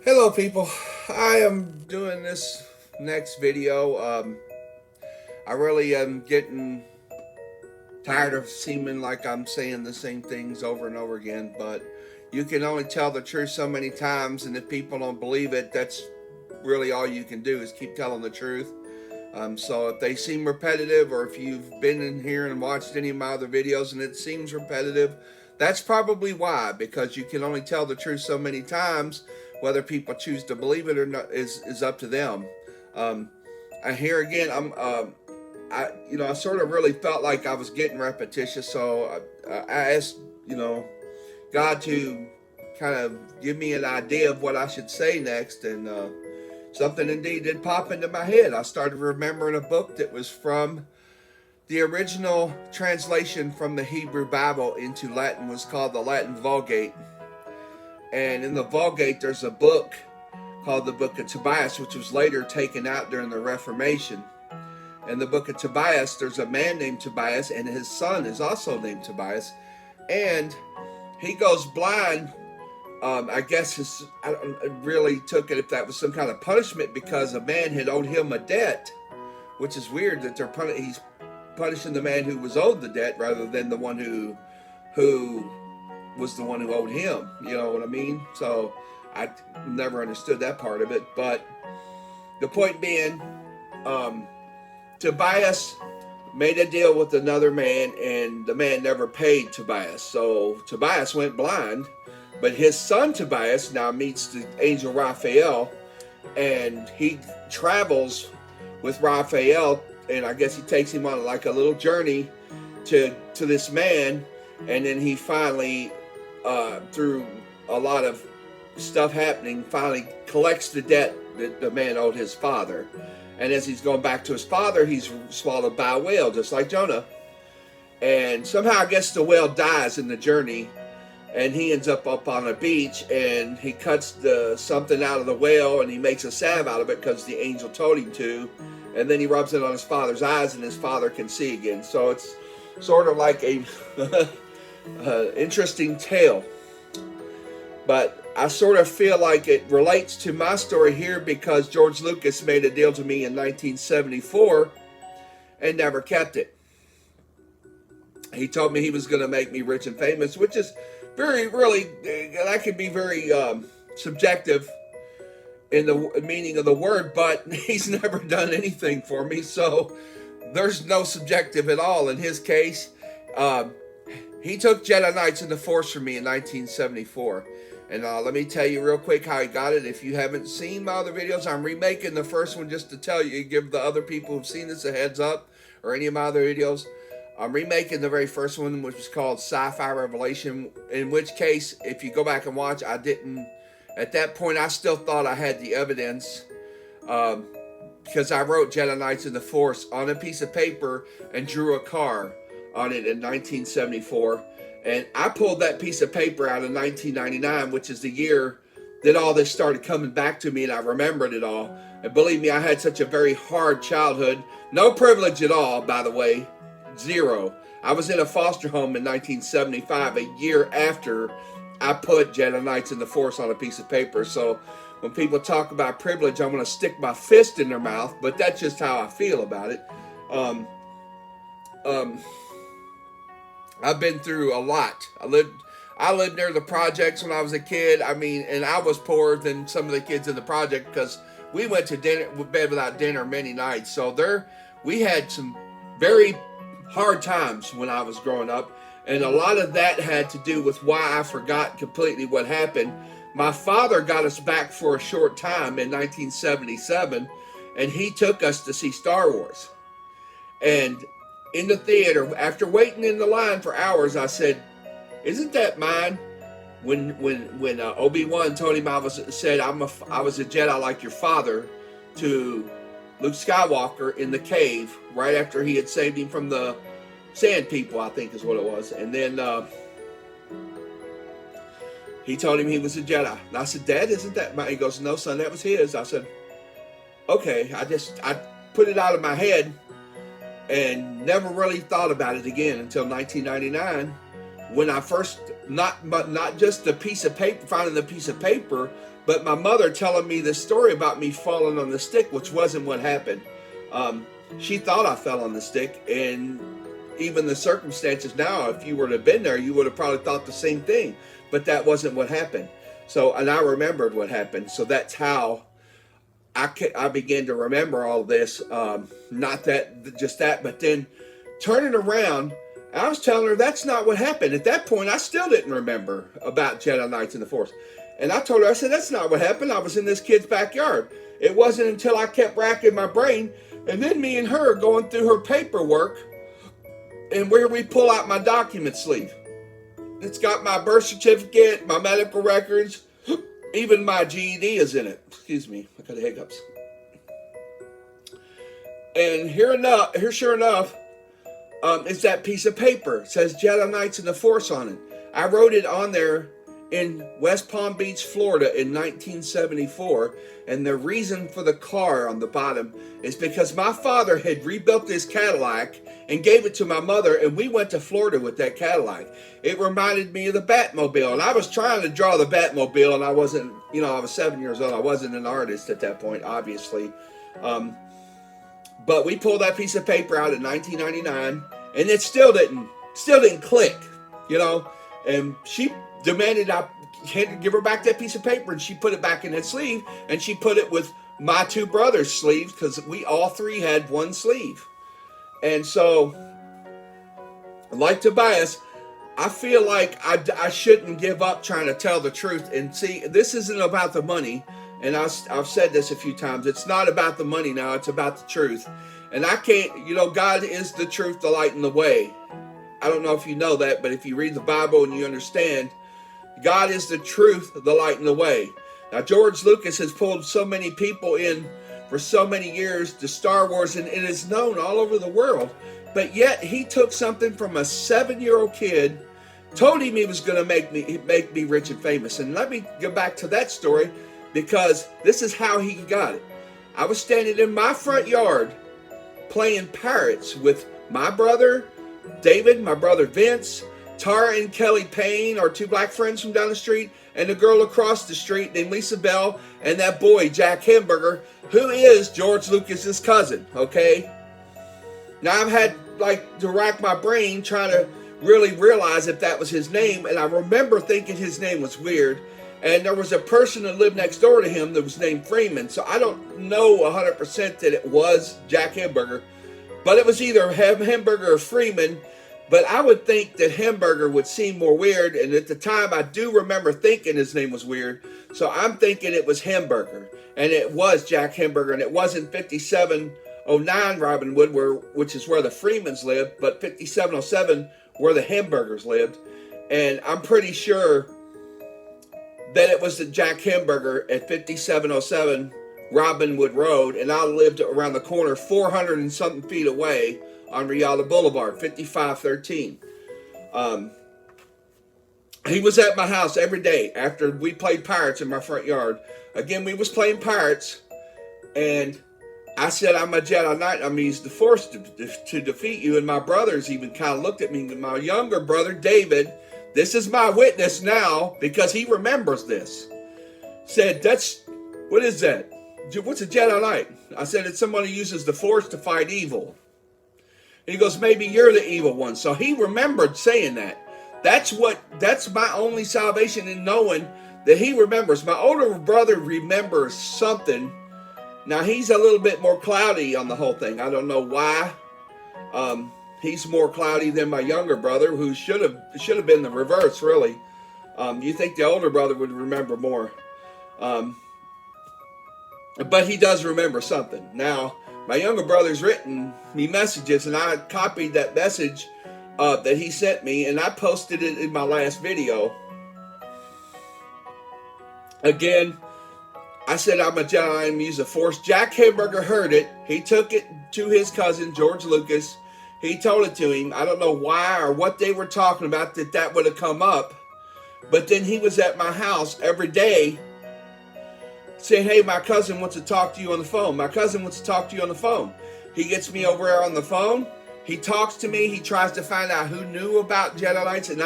Hello people, I am doing this next video. I really am getting tired of seeming like I'm saying the same things over and over again, but you can only tell the truth so many times, and if people don't believe it, that's really all you can do is keep telling the truth. So if they seem repetitive, or if you've been in here and watched any of my other videos and it seems repetitive, that's probably why, because you can only tell the truth so many times. Whether people choose to believe it or not is up to them. Um, I here again, I sort of really felt like I was getting repetitious, so I asked, God to kind of give me an idea of what I should say next, and something indeed did pop into my head. I started remembering a book that was from the original translation from the Hebrew Bible into Latin was called the Latin Vulgate. And in the Vulgate, there's a book called the Book of Tobias, which was later taken out during the Reformation. In the Book of Tobias, there's a man named Tobias, and his son is also named Tobias. And he goes blind. I guess I really took it if that was some kind of punishment because a man had owed him a debt, which is weird that he's punishing the man who was owed the debt rather than the one who was the one who owed him. You know what I mean? So I never understood that part of it. But the point being, Tobias made a deal with another man, and the man never paid Tobias. So Tobias went blind, but his son Tobias now meets the angel Raphael, and he travels with Raphael, and I guess he takes him on like a little journey to this man, and then he finally, through a lot of stuff happening, finally collects the debt that the man owed his father. And as he's going back to his father, he's swallowed by a whale, just like Jonah. And somehow I guess the whale dies in the journey, and he ends up on a beach, and he cuts something out of the whale, and he makes a salve out of it because the angel told him to. And then he rubs it on his father's eyes, and his father can see again. So it's sort of like a interesting tale. But I sort of feel like it relates to my story here because George Lucas made a deal to me in 1974 and never kept it. He told me he was going to make me rich and famous, which is that can be very subjective in the meaning of the word, but he's never done anything for me, so there's no subjective at all in his case. He took Jedi Knights in the Force from me in 1974. And let me tell you real quick how I got it. If you haven't seen my other videos, I'm remaking the first one just to tell you, give the other people who've seen this a heads up, or any of my other videos. I'm remaking the very first one, which was called Sci-Fi Revelation, in which case, if you go back and watch, at that point, I still thought I had the evidence, because I wrote Jedi Knights in the Force on a piece of paper and drew a car on it in 1974. And I pulled that piece of paper out in 1999, which is the year that all this started coming back to me, and I remembered it all. And believe me, I had such a very hard childhood. No privilege at all, by the way. Zero. I was in a foster home in 1975, a year after I put Jedi Knights in the Force on a piece of paper. So when people talk about privilege, I'm going to stick my fist in their mouth, but that's just how I feel about it. I've been through a lot. I lived near the projects when I was a kid. I mean, and I was poorer than some of the kids in the project because we went to bed without dinner many nights. So we had some very hard times when I was growing up, and a lot of that had to do with why I forgot completely what happened. My father got us back for a short time in 1977, and he took us to see Star Wars. And in the theater, after waiting in the line for hours, I said, "Isn't that mine?" When Obi-Wan told him I was a Jedi like your father to Luke Skywalker in the cave right after he had saved him from the Sand People, I think is what it was. And then he told him he was a Jedi. And I said, "Dad, isn't that mine?" He goes, "No, son, that was his." I said, "Okay." I put it out of my head and never really thought about it again until 1999 when I first, not just the piece of paper, finding the piece of paper, but my mother telling me this story about me falling on the stick, which wasn't what happened. She thought I fell on the stick, and even the circumstances now, if you were to have been there, you would have probably thought the same thing, but that wasn't what happened. So, and I remembered what happened. So that's how I began to remember all this. Not that, just that, but then turning around, I was telling her that's not what happened. At that point, I still didn't remember about Jedi Knights in the Force. And I told her, I said, that's not what happened. I was in this kid's backyard. It wasn't until I kept racking my brain, and then me and her going through her paperwork, and where we pull out my document sleeve. It's got my birth certificate, my medical records, even my GED is in it. Excuse me, I got the hiccups. And here sure enough, it's that piece of paper. It says Jedi Knights in the Force on it. I wrote it on there in West Palm Beach, Florida in 1974. And the reason for the car on the bottom is because my father had rebuilt this Cadillac and gave it to my mother, and we went to Florida with that Cadillac. It reminded me of the Batmobile, and I was trying to draw the Batmobile, and I wasn't, I was 7 years old. I wasn't an artist at that point, obviously. But we pulled that piece of paper out in 1999, and it still didn't click, and she demanded I had to give her back that piece of paper, and she put it back in that sleeve, and she put it with my two brothers' sleeves, because we all three had one sleeve. And so, like Tobias, I feel like I shouldn't give up trying to tell the truth. And see, this isn't about the money, and I've said this a few times. It's not about the money now, it's about the truth. And I can't, God is the truth, the light, and the way. I don't know if you know that, but if you read the Bible and you understand, God is the truth, the light, and the way. Now, George Lucas has pulled so many people in for so many years to Star Wars, and it is known all over the world. But yet, he took something from a 7-year-old kid, told him he was going to make me rich and famous. And let me go back to that story, because this is how he got it. I was standing in my front yard playing Pirates with my brother David, my brother Vince, Tara and Kelly Payne, our two black friends from down the street, and the girl across the street named Lisa Bell, and that boy, Jack Hamburger, who is George Lucas's cousin, okay? Now, I've had, to rack my brain trying to really realize if that was his name, and I remember thinking his name was weird, and there was a person that lived next door to him that was named Freeman, so I don't know 100% that it was Jack Hamburger, but it was either Hamburger or Freeman. But I would think that Hamburger would seem more weird, and at the time I do remember thinking his name was weird, so I'm thinking it was Hamburger, and it was Jack Hamburger, and it wasn't 5709 Robinwood, which is where the Freemans lived, but 5707 where the Hamburgers lived, and I'm pretty sure that it was the Jack Hamburger at 5707 Robinwood Road, and I lived around the corner 400 and something feet away on Rialto Boulevard, 5513. He was at my house every day after we played Pirates in my front yard. Again, we was playing Pirates, and I said, I'm a Jedi Knight. I'm going to use the Force to defeat you. And my brothers even kind of looked at me. My younger brother, David, this is my witness now because he remembers this, said, what is that? What's a Jedi Knight? I said, it's someone who uses the Force to fight evil. And he goes, maybe you're the evil one. So he remembered saying that. That's my only salvation in knowing that he remembers. My older brother remembers something. Now he's a little bit more cloudy on the whole thing. I don't know why. He's more cloudy than my younger brother, who should have been the reverse, really. You think the older brother would remember more. But he does remember something. Now, my younger brother's written me messages, and I copied that message that he sent me, and I posted it in my last video. Again, I said I'm a Jedi and use the Force. Jack Hamburger heard it. He took it to his cousin, George Lucas. He told it to him. I don't know why or what they were talking about that would have come up. But then he was at my house every day saying, hey, my cousin wants to talk to you on the phone. My cousin wants to talk to you on the phone. He gets me over there on the phone. He talks to me. He tries to find out who knew about Jedi Knights. And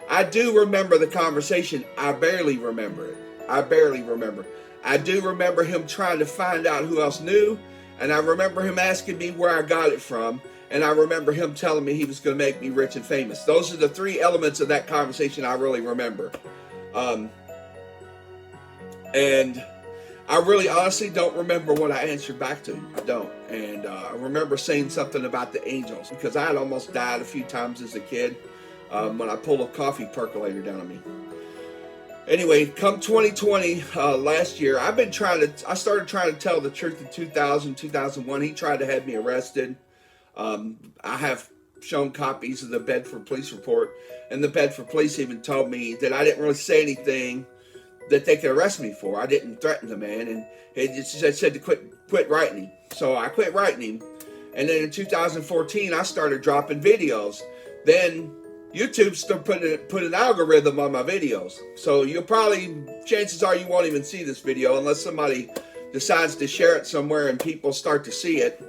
I do remember the conversation. I barely remember it. I barely remember. I do remember him trying to find out who else knew, and I remember him asking me where I got it from, and I remember him telling me he was going to make me rich and famous. Those are the three elements of that conversation I really remember. And I really honestly don't remember what I answered back to him. I don't. And I remember saying something about the angels, because I had almost died a few times as a kid when I pulled a coffee percolator down on me. Anyway, come 2020, last year, I started trying to tell the truth in 2000, 2001. He tried to have me arrested. I have shown copies of the Bedford police report, and the Bedford police even told me that I didn't really say anything that they could arrest me for. I didn't threaten the man, and it just said to quit writing him. So I quit writing him, and then in 2014, I started dropping videos. Then YouTube started put an algorithm on my videos. So chances are you won't even see this video unless somebody decides to share it somewhere and people start to see it.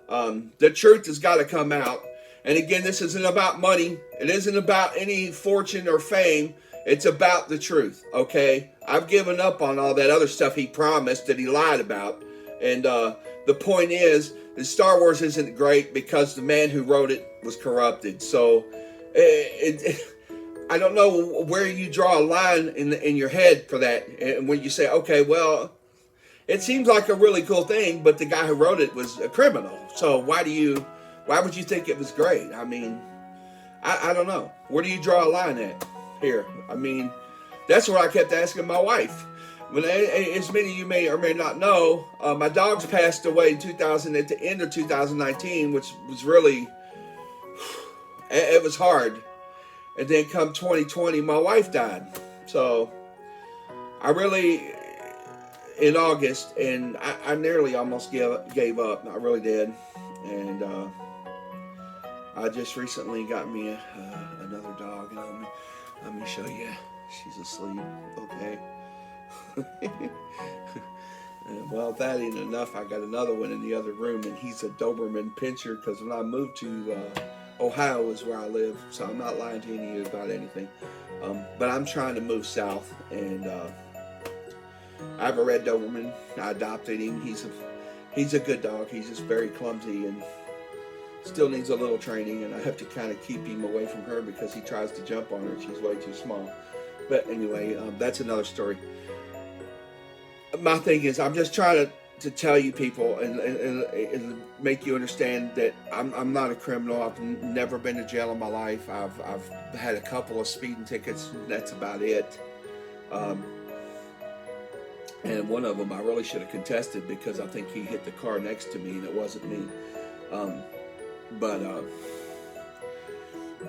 The truth has got to come out. And again, this isn't about money. It isn't about any fortune or fame. It's about the truth, okay? I've given up on all that other stuff he promised that he lied about. And the point is that Star Wars isn't great because the man who wrote it was corrupted. So I don't know where you draw a line in your head for that. And when you say, okay, well, it seems like a really cool thing, but the guy who wrote it was a criminal. So why would you think it was great? I mean, I don't know. Where do you draw a line at here? I mean, that's what I kept asking my wife. When, as many of you may or may not know, my dogs passed away at the end of 2019, which was really, it was hard. And then come 2020, my wife died. So I really, in August, and I nearly almost gave up. I really did. And I just recently got me another dog. And let me show you. She's asleep. Okay. Well, if that ain't enough, I got another one in the other room, and he's a Doberman Pinscher, because when I moved to Ohio is where I live, so I'm not lying to any of you about anything. But I'm trying to move south, and I have a red Doberman. I adopted him. He's a good dog. He's just very clumsy and still needs a little training, and I have to kind of keep him away from her because he tries to jump on her. She's way too small. But anyway, that's another story. My thing is, I'm just trying to tell you people and make you understand that I'm not a criminal. I've never been to jail in my life. I've had a couple of speeding tickets. That's about it. And one of them I really should have contested because I think he hit the car next to me and it wasn't me. But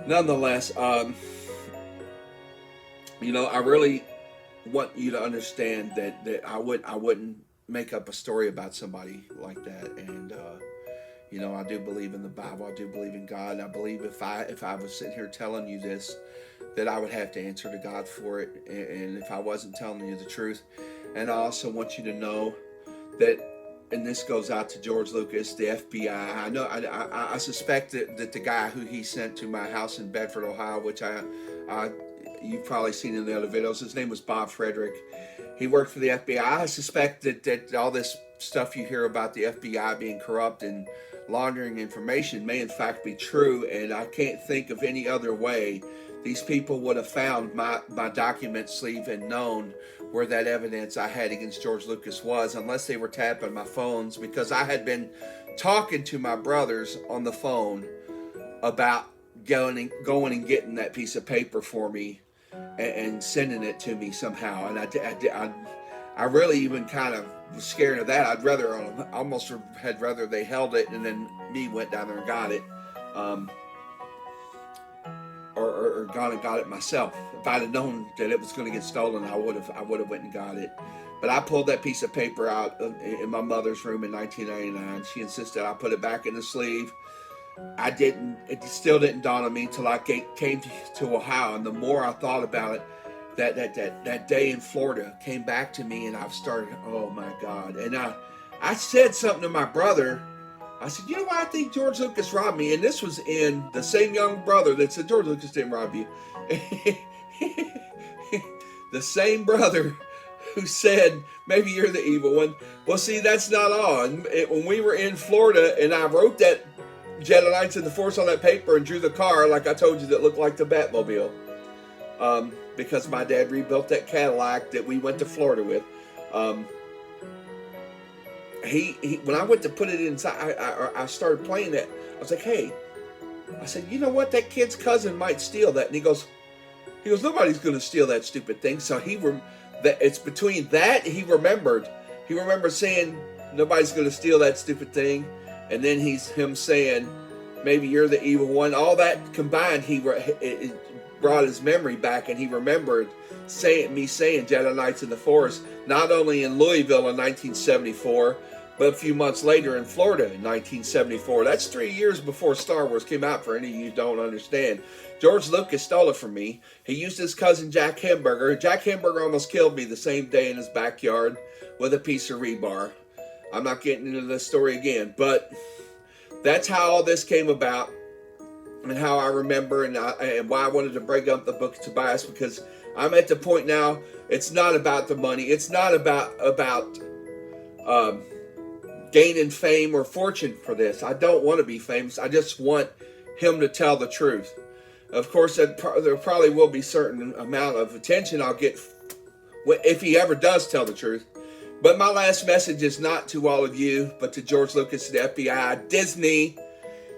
nonetheless, I really want you to understand that I wouldn't make up a story about somebody like that. And I do believe in the Bible. I do believe in God. And I believe if I was sitting here telling you this, that I would have to answer to God for it. And if I wasn't telling you the truth. And I also want you to know that, and this goes out to George Lucas, the FBI. I know I suspect that the guy who he sent to my house in Bedford, Ohio, which you've probably seen in the other videos, his name was Bob Frederick. He worked for the FBI. I suspect that all this stuff you hear about the FBI being corrupt and laundering information may in fact be true, and I can't think of any other way these people would have found my document sleeve and known where that evidence I had against George Lucas was, unless they were tapping my phones, because I had been talking to my brothers on the phone about going and getting that piece of paper for me and sending it to me somehow. And I really even kind of was scared of that. I'd almost had rather they held it and then me went down there and got it. Or gone and got it myself. If I'd have known that it was going to get stolen, I would have went and got it. But I pulled that piece of paper out in my mother's room in 1999. She insisted I put it back in the sleeve. I didn't. It still didn't dawn on me until I came to Ohio. And the more I thought about it, that day in Florida came back to me, and I've started. Oh my God! And I said something to my brother. I said, you know why I think George Lucas robbed me? And this was in the same young brother that said George Lucas didn't rob you. The same brother who said, maybe you're the evil one. Well, see, that's not all. When we were in Florida and I wrote that Jedi Knights of the Force on that paper and drew the car, like I told you, that looked like the Batmobile. Because my dad rebuilt that Cadillac that we went to Florida with. When I went to put it inside, I started playing that. I was like, hey, I said, you know what? That kid's cousin might steal that. And he goes, nobody's going to steal that stupid thing. So it's between that, he remembered saying, nobody's going to steal that stupid thing. And then him saying, maybe you're the evil one. All that combined, it brought his memory back, and he remembered me saying Jedi Knights of the Force, not only in Louisville in 1974, but a few months later in Florida in 1974. That's 3 years before Star Wars came out, for any of you who don't understand. George Lucas stole it from me. He used his cousin Jack Hamburger. Jack Hamburger almost killed me the same day in his backyard with a piece of rebar. I'm not getting into this story again, but that's how all this came about, and how I remember, and why I wanted to break up the book of Tobias, because I'm at the point now, it's not about the money. It's not about gaining fame or fortune for this. I don't want to be famous. I just want him to tell the truth. Of course, there probably will be a certain amount of attention I'll get if he ever does tell the truth. But my last message is not to all of you, but to George Lucas and the FBI. Disney,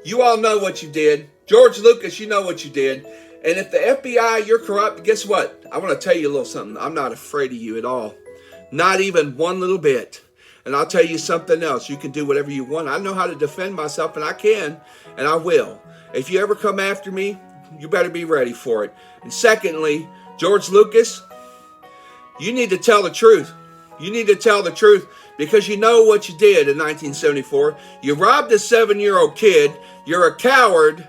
you all know what you did. George Lucas, you know what you did. And if the FBI, you're corrupt, guess what? I want to tell you a little something. I'm not afraid of you at all. Not even one little bit. And I'll tell you something else. You can do whatever you want. I know how to defend myself, and I can, and I will. If you ever come after me, you better be ready for it. And secondly, George Lucas, you need to tell the truth. You need to tell the truth, because you know what you did in 1974. You robbed a 7-year-old kid. You're a coward,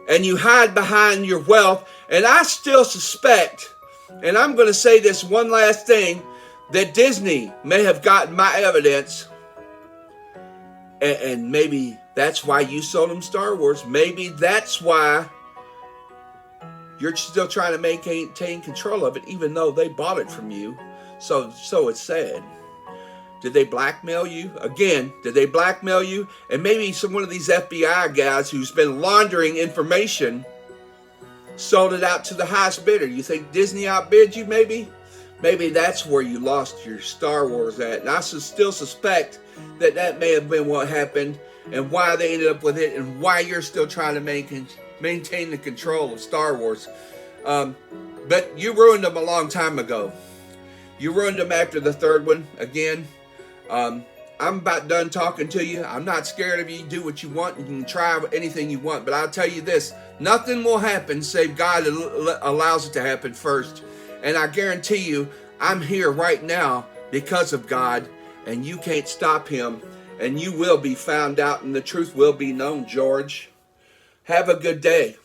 and you hide behind your wealth. And I still suspect, and I'm going to say this one last thing, that Disney may have gotten my evidence, and maybe that's why you sold them Star Wars. Maybe that's why you're still trying to maintain control of it, even though they bought it from you. So it's sad. Did they blackmail you? Again, did they blackmail you? And maybe one of these FBI guys who's been laundering information sold it out to the highest bidder. You think Disney outbid you, maybe? Maybe that's where you lost your Star Wars at. And I still suspect that may have been what happened, and why they ended up with it, and why you're still trying to maintain the control of Star Wars. But you ruined them a long time ago. You ruined them after the third one. Again, I'm about done talking to you. I'm not scared of you. Do what you want. You can try anything you want. But I'll tell you this. Nothing will happen save God allows it to happen first. And I guarantee you, I'm here right now because of God. And you can't stop him. And you will be found out, and the truth will be known, George. Have a good day.